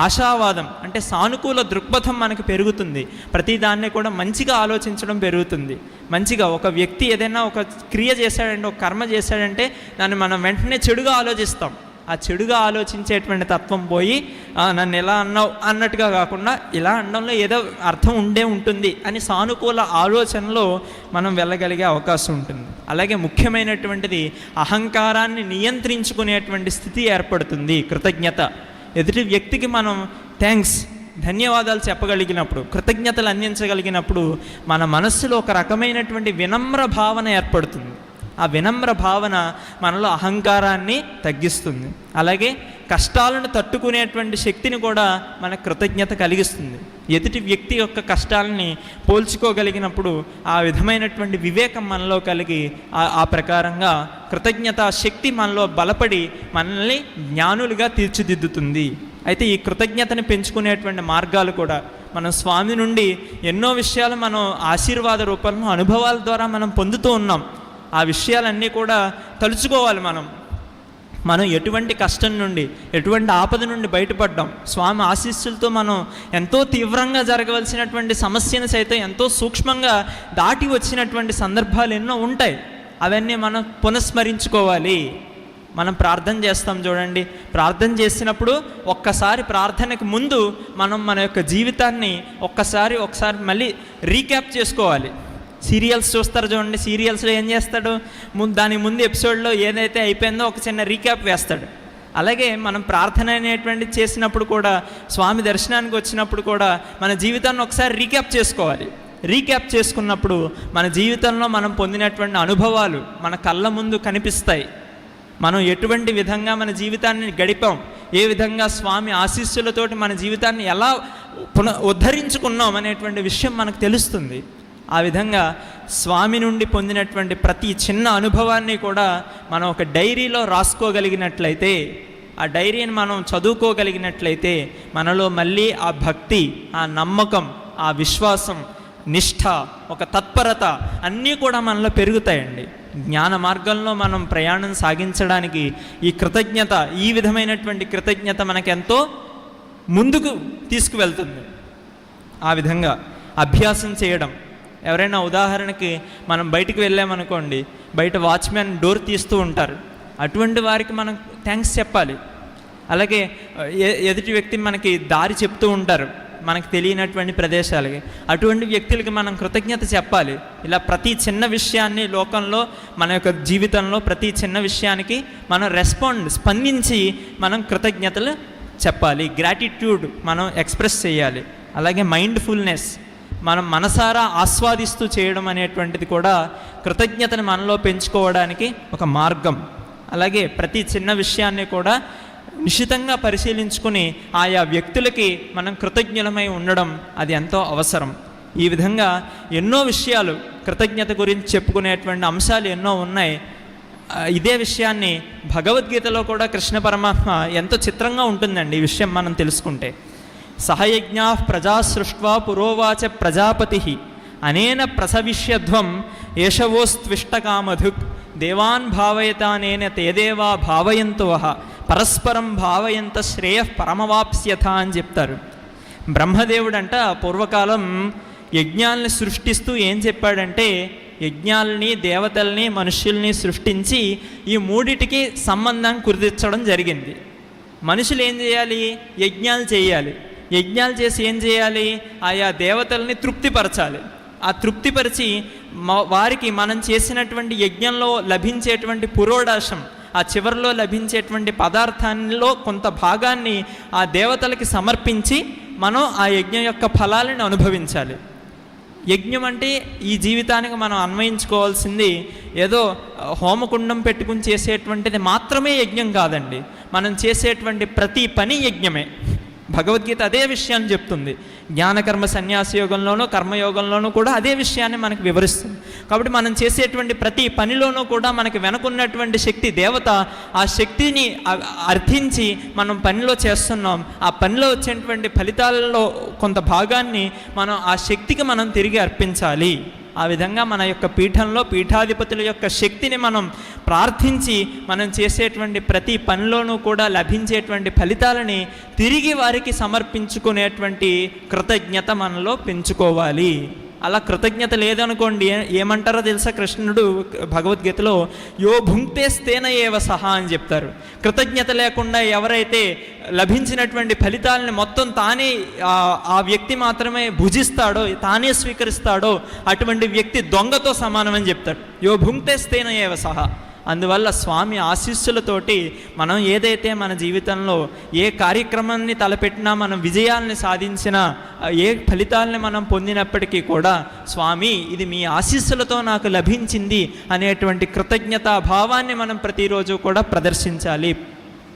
S2: ఆశావాదం అంటే సానుకూల దృక్పథం మనకు పెరుగుతుంది. ప్రతిదాన్ని కూడా మంచిగా ఆలోచించడం పెరుగుతుంది. మంచిగా ఒక వ్యక్తి ఏదైనా ఒక క్రియ చేశాడంటే, ఒక కర్మ చేశాడంటే దాన్ని మనం వెంటనే చెడుగా ఆలోచిస్తాం. ఆ చెడుగా ఆలోచించేటువంటి తత్వం పోయి నన్ను ఎలా అన్నావు అన్నట్టుగా కాకుండా ఇలా అనడంలో ఏదో అర్థం ఉంటుంది అని సానుకూల ఆలోచనలో మనం వెళ్ళగలిగే అవకాశం ఉంటుంది. అలాగే ముఖ్యమైనటువంటిది అహంకారాన్ని నియంత్రించుకునేటువంటి స్థితి ఏర్పడుతుంది. కృతజ్ఞత, ఎదుటి వ్యక్తికి మనం థ్యాంక్స్, ధన్యవాదాలు చెప్పగలిగినప్పుడు, కృతజ్ఞతలు అందించగలిగినప్పుడు మన మనస్సులో ఒక రకమైనటువంటి వినమ్ర భావన ఏర్పడుతుంది. ఆ వినమ్ర భావన మనలో అహంకారాన్ని తగ్గిస్తుంది. అలాగే కష్టాలను తట్టుకునేటువంటి శక్తిని కూడా మన కృతజ్ఞత కలిగిస్తుంది. ఎదుటి వ్యక్తి యొక్క కష్టాలని పోల్చుకోగలిగినప్పుడు ఆ విధమైనటువంటి వివేకం మనలో కలిగి ఆ ప్రకారంగా కృతజ్ఞత శక్తి మనలో బలపడి మనల్ని జ్ఞానులుగా తీర్చిదిద్దుతుంది. అయితే ఈ కృతజ్ఞతని పెంచుకునేటువంటి మార్గాలు కూడా మనం స్వామి నుండి ఎన్నో విషయాలు మనం ఆశీర్వాద రూపంలో అనుభవాల ద్వారా మనం పొందుతూ ఉన్నాం. ఆ విషయాలన్నీ కూడా తలుచుకోవాలి. మనం ఎటువంటి కష్టం నుండి, ఎటువంటి ఆపద నుండి బయటపడ్డాం. స్వామి ఆశీస్సులతో మనం ఎంతో తీవ్రంగా జరగవలసినటువంటి సమస్యను సైతం ఎంతో సూక్ష్మంగా దాటి వచ్చినటువంటి సందర్భాలు ఎన్నో ఉంటాయి. అవన్నీ మనం పునఃస్మరించుకోవాలి. మనం ప్రార్థన చేస్తాం చూడండి, ప్రార్థన చేసినప్పుడు ఒక్కసారి ప్రార్థనకు ముందు మనం మన యొక్క జీవితాన్ని ఒకసారి మళ్ళీ రీక్యాప్ చేసుకోవాలి. సీరియల్స్ చూస్తారు చూడండి, సీరియల్స్లో ఏం చేస్తాడు, దాని ముందు ఎపిసోడ్లో ఏదైతే అయిపోయిందో ఒక చిన్న రీక్యాప్ వేస్తాడు. అలాగే మనం ప్రార్థన అనేటువంటిది చేసినప్పుడు కూడా, స్వామి దర్శనానికి వచ్చినప్పుడు కూడా మన జీవితాన్ని ఒకసారి రీక్యాప్ చేసుకోవాలి. రీక్యాప్ చేసుకున్నప్పుడు మన జీవితంలో మనం పొందినటువంటి అనుభవాలు మన కళ్ళ ముందు కనిపిస్తాయి. మనం ఎటువంటి విధంగా మన జీవితాన్ని గడిపాం, ఏ విధంగా స్వామి ఆశీస్సులతోటి మన జీవితాన్ని ఎలా ఉద్ధరించుకున్నాం అనేటువంటి విషయం మనకు తెలుస్తుంది. ఆ విధంగా స్వామి నుండి పొందినటువంటి ప్రతి చిన్న అనుభవాన్ని కూడా మనం ఒక డైరీలో రాసుకోగలిగినట్లయితే, ఆ డైరీని మనం చదువుకోగలిగినట్లయితే మనలో మళ్ళీ ఆ భక్తి, ఆ నమ్మకం, ఆ విశ్వాసం, నిష్ఠ, ఒక తత్పరత అన్నీ కూడా మనలో పెరుగుతాయండి. జ్ఞాన మార్గంలో మనం ప్రయాణం సాగించడానికి ఈ కృతజ్ఞత, ఈ విధమైనటువంటి కృతజ్ఞత మనకెంతో ముందుకు తీసుకువెళ్తుంది. ఆ విధంగా అభ్యాసం చేయడం. ఎవరైనా ఉదాహరణకి మనం బయటికి వెళ్ళామనుకోండి, బయట వాచ్మెన్ డోర్ తీస్తూ ఉంటారు, అటువంటి వారికి మనం థ్యాంక్స్ చెప్పాలి. అలాగే ఎదుటి వ్యక్తి మనకి దారి చెప్తూ ఉంటారు మనకు తెలియనటువంటి ప్రదేశాలకి, అటువంటి వ్యక్తులకి మనం కృతజ్ఞత చెప్పాలి. ఇలా ప్రతి చిన్న విషయాన్ని లోకంలో మన యొక్క జీవితంలో ప్రతి చిన్న విషయానికి మనం స్పందించి మనం కృతజ్ఞతలు చెప్పాలి. గ్రాటిట్యూడ్ మనం ఎక్స్ప్రెస్ చేయాలి. అలాగే మైండ్ఫుల్నెస్, మనం మనసారా ఆస్వాదిస్తూ చేయడం అనేటువంటిది కూడా కృతజ్ఞతను మనలో పెంచుకోవడానికి ఒక మార్గం. అలాగే ప్రతి చిన్న విషయాన్ని కూడా నిశితంగా పరిశీలించుకుని ఆయా వ్యక్తులకి మనం కృతజ్ఞులమై ఉండడం అది ఎంతో అవసరం. ఈ విధంగా ఎన్నో విషయాలు కృతజ్ఞత గురించి చెప్పుకునేటువంటి అంశాలు ఎన్నో ఉన్నాయి. ఇదే విషయాన్ని భగవద్గీతలో కూడా కృష్ణ పరమాత్మ ఎంతో చిత్రంగా ఉంటుందండి. ఈ విషయం మనం తెలుసుకుంటే, సహయజ్ఞా ప్రజా సృష్ట్వా పురోవాచ ప్రజాపతి అనేన ప్రసవిష్యధ్వం ఏషవోస్త్విష్టకామధుక్ దేవాన్ భావయతానేన తేదేవా భావయంతో పరస్పరం భావయంత శ్రేయ పరమవాప్స్యథ అని చెప్తారు. బ్రహ్మదేవుడంట పూర్వకాలం యజ్ఞాలని సృష్టిస్తూ ఏం చెప్పాడంటే, యజ్ఞాలని, దేవతల్ని, మనుష్యుల్ని సృష్టించి ఈ మూడిటికి సంబంధం కుదిర్చడం జరిగింది. మనుషులు ఏం చేయాలి? యజ్ఞాలు చేయాలి. యజ్ఞాలు చేసి ఏం చేయాలి? ఆయా దేవతల్ని తృప్తిపరచాలి. ఆ తృప్తిపరిచి వారికి మనం చేసినటువంటి యజ్ఞంలో లభించేటువంటి పురోడాశం, ఆ చివరిలో లభించేటువంటి పదార్థాల్లో కొంత భాగాన్ని ఆ దేవతలకి సమర్పించి మనం ఆ యజ్ఞం యొక్క ఫలాలను అనుభవించాలి. యజ్ఞం అంటే ఈ జీవితానికి మనం అన్వయించుకోవాల్సింది ఏదో హోమకుండం పెట్టుకుని చేసేటువంటిది మాత్రమే యజ్ఞం కాదండి. మనం చేసేటువంటి ప్రతి పని యజ్ఞమే. భగవద్గీత అదే విషయాన్ని చెప్తుంది. జ్ఞానకర్మ సన్యాస యోగంలోనూ కర్మయోగంలోనూ కూడా అదే విషయాన్ని మనకు వివరిస్తుంది. కాబట్టి మనం చేసేటువంటి ప్రతి పనిలోనూ కూడా మనకి వెనకున్నటువంటి శక్తి దేవత, ఆ శక్తిని అర్థించి మనం పనిలో చేస్తున్నాం. ఆ పనిలో వచ్చేటువంటి ఫలితాలలో కొంత భాగాన్ని మనం ఆ శక్తికి మనం తిరిగి అర్పించాలి. ఆ విధంగా మన యొక్క పీఠంలో పీఠాధిపతుల యొక్క శక్తిని మనం ప్రార్థించి మనం చేసేటువంటి ప్రతి పనిలోనూ కూడా లభించేటువంటి ఫలితాలని తిరిగి వారికి సమర్పించుకునేటువంటి కృతజ్ఞత మనలో పెంచుకోవాలి. అలా కృతజ్ఞత లేదనుకోండి ఏమంటారో తెలుసా కృష్ణుడు భగవద్గీతలో, యో భుంక్తే స్తేన ఏవ సహా అని చెప్తారు. కృతజ్ఞత లేకుండా ఎవరైతే లభించినటువంటి ఫలితాలని మొత్తం తానే ఆ వ్యక్తి మాత్రమే భుజిస్తాడో, తానే స్వీకరిస్తాడో అటువంటి వ్యక్తి దొంగతో సమానమని చెప్తాడు. యో భుంక్తే స్తేన ఏవ సహా. అందువల్ల స్వామి ఆశీస్సులతోటి మనం ఏదైతే మన జీవితంలో ఏ కార్యక్రమాన్ని తలపెట్టినా, మనం విజయాల్ని సాధించినా, ఏ ఫలితాలని మనం పొందినప్పటికీ కూడా స్వామి ఇది మీ ఆశీస్సులతో నాకు లభించింది అనేటువంటి కృతజ్ఞతా భావాన్ని మనం ప్రతిరోజు కూడా ప్రదర్శించాలి,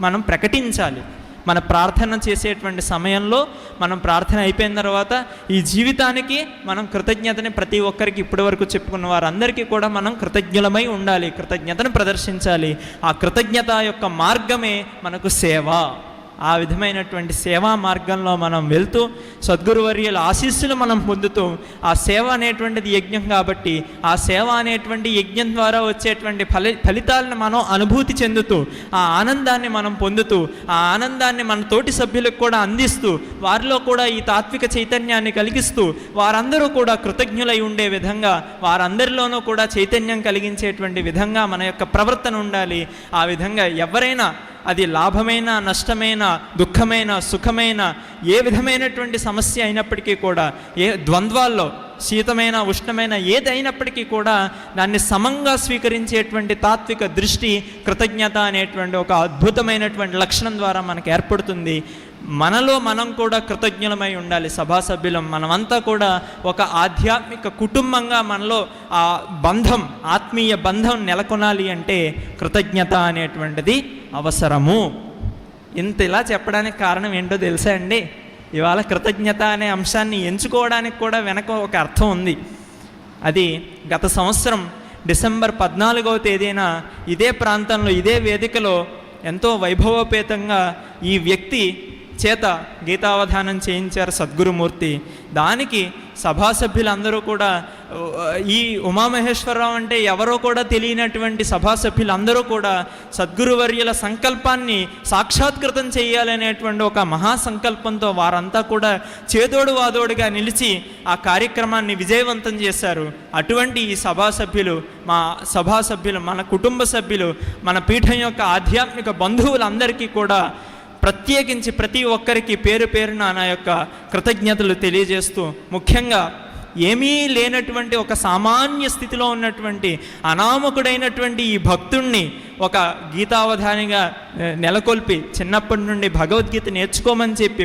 S2: మనం ప్రకటించాలి. మన ప్రార్థన చేసేటువంటి సమయంలో మనం ప్రార్థన అయిపోయిన తర్వాత ఈ జీవితానికి మనం కృతజ్ఞతని ప్రతి ఒక్కరికి ఇప్పటి వరకు చెప్పుకున్న వారందరికీ కూడా మనం కృతజ్ఞులమై ఉండాలి, కృతజ్ఞతను ప్రదర్శించాలి. ఆ కృతజ్ఞత యొక్క మార్గమే మనకు సేవ. ఆ విధమైనటువంటి సేవా మార్గంలో మనం వెళ్తూ సద్గురువర్యుల ఆశీస్సులు మనం పొందుతూ, ఆ సేవ అనేటువంటిది యజ్ఞం కాబట్టి ఆ సేవ అనేటువంటి యజ్ఞం ద్వారా వచ్చేటువంటి ఫలితాలను మనం అనుభూతి చెందుతూ, ఆ ఆనందాన్ని మనం పొందుతూ, ఆ ఆనందాన్ని మన తోటి సభ్యులకు కూడా అందిస్తూ, వారిలో కూడా ఈ తాత్విక చైతన్యాన్ని కలిగిస్తూ, వారందరూ కూడా కృతజ్ఞులై ఉండే విధంగా, వారందరిలోనూ కూడా చైతన్యం కలిగించేటువంటి విధంగా మన యొక్క ప్రవర్తన ఉండాలి. ఆ విధంగా ఎవరైనా అది లాభమైన, నష్టమైన, దుఃఖమైన, సుఖమైన, ఏ విధమైనటువంటి సమస్య అయినప్పటికీ కూడా, ఏ ద్వంద్వాల్లో శీతమైన ఉష్ణమైన ఏదైనప్పటికీ కూడా దాన్ని సమంగా స్వీకరించేటువంటి తాత్విక దృష్టి, కృతజ్ఞత అనేటువంటి ఒక అద్భుతమైనటువంటి లక్షణం ద్వారా మనకు ఏర్పడుతుంది. మనలో మనం కూడా కృతజ్ఞులమై ఉండాలి. సభాసభ్యులం మనమంతా కూడా ఒక ఆధ్యాత్మిక కుటుంబంగా మనలో ఆ బంధం, ఆత్మీయ బంధం నెలకొనాలి అంటే కృతజ్ఞత అనేటువంటిది అవసరము. ఇలా చెప్పడానికి కారణం ఏంటో తెలుసా అండి? ఇవాళ కృతజ్ఞత అనే అంశాన్ని ఎంచుకోవడానికి కూడా వెనక ఒక అర్థం ఉంది. అది గత సంవత్సరం డిసెంబర్ 14వ తేదీన ఇదే ప్రాంతంలో, ఇదే వేదికలో ఎంతో వైభవోపేతంగా ఈ వ్యక్తి చేత గీతావధానం చేయించారు సద్గురుమూర్తి. దానికి సభాసభ్యులందరూ కూడా, ఈ ఉమామహేశ్వరరావు అంటే ఎవరో కూడా తెలియనటువంటి సభాసభ్యులందరూ కూడా సద్గురువర్యుల సంకల్పాన్ని సాక్షాత్కృతం చేయాలనేటువంటి ఒక మహాసంకల్పంతో వారంతా కూడా చేదోడు వాదోడుగా నిలిచి ఆ కార్యక్రమాన్ని విజయవంతం చేశారు. అటువంటి ఈ సభాసభ్యులు, మా సభాసభ్యులు, మన కుటుంబ సభ్యులు, మన పీఠం యొక్క ఆధ్యాత్మిక బంధువులందరికీ కూడా ప్రత్యేకించి ప్రతి ఒక్కరికి పేరు పేరున నా యొక్క కృతజ్ఞతలు తెలియజేస్తూ, ముఖ్యంగా ఏమీ లేనటువంటి ఒక సామాన్య స్థితిలో ఉన్నటువంటి అనామకుడైనటువంటి ఈ భక్తుణ్ణి ఒక గీతావధానిగా నెలకొల్పి చిన్నప్పటి నుండి భగవద్గీత నేర్చుకోమని చెప్పి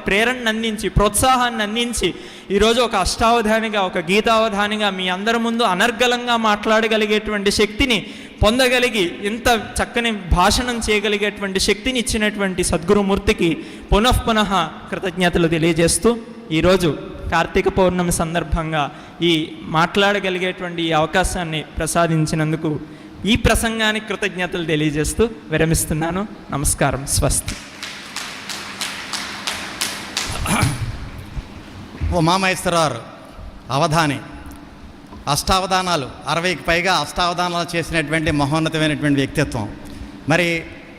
S2: ప్రేరణను అందించి, ప్రోత్సాహాన్ని అందించి ఈరోజు ఒక అష్టావధానిగా, ఒక గీతావధానిగా మీ అందరి ముందు అనర్గళంగా మాట్లాడగలిగేటువంటి శక్తిని పొందగలిగి, ఇంత చక్కని భాషణం చేయగలిగేటువంటి శక్తిని ఇచ్చినటువంటి సద్గురుమూర్తికి పునః కృతజ్ఞతలు తెలియజేస్తూ, ఈరోజు కార్తీక పౌర్ణమి సందర్భంగా ఈ మాట్లాడగలిగేటువంటి ఈ అవకాశాన్ని ప్రసాదించినందుకు ఈ ప్రసంగానికి కృతజ్ఞతలు తెలియజేస్తూ విరమిస్తున్నాను. నమస్కారం. స్వస్తి.
S1: ఉమామహేశ్వరరావు అవధాని, అష్టావధానాలు 60కి పైగా అష్టావధానాలు చేసినటువంటి మహోన్నతమైనటువంటి వ్యక్తిత్వం. మరి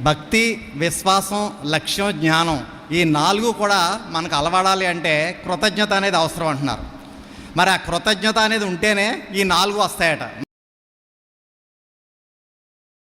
S1: భక్తి, విశ్వాసం, లక్ష్యం, జ్ఞానం ఈ 4 కూడా మనకు అలవాడాలి అంటే కృతజ్ఞత అనేది అవసరం అంటున్నారు. మరి ఆ కృతజ్ఞత అనేది ఉంటేనే ఈ 4 వస్తాయట.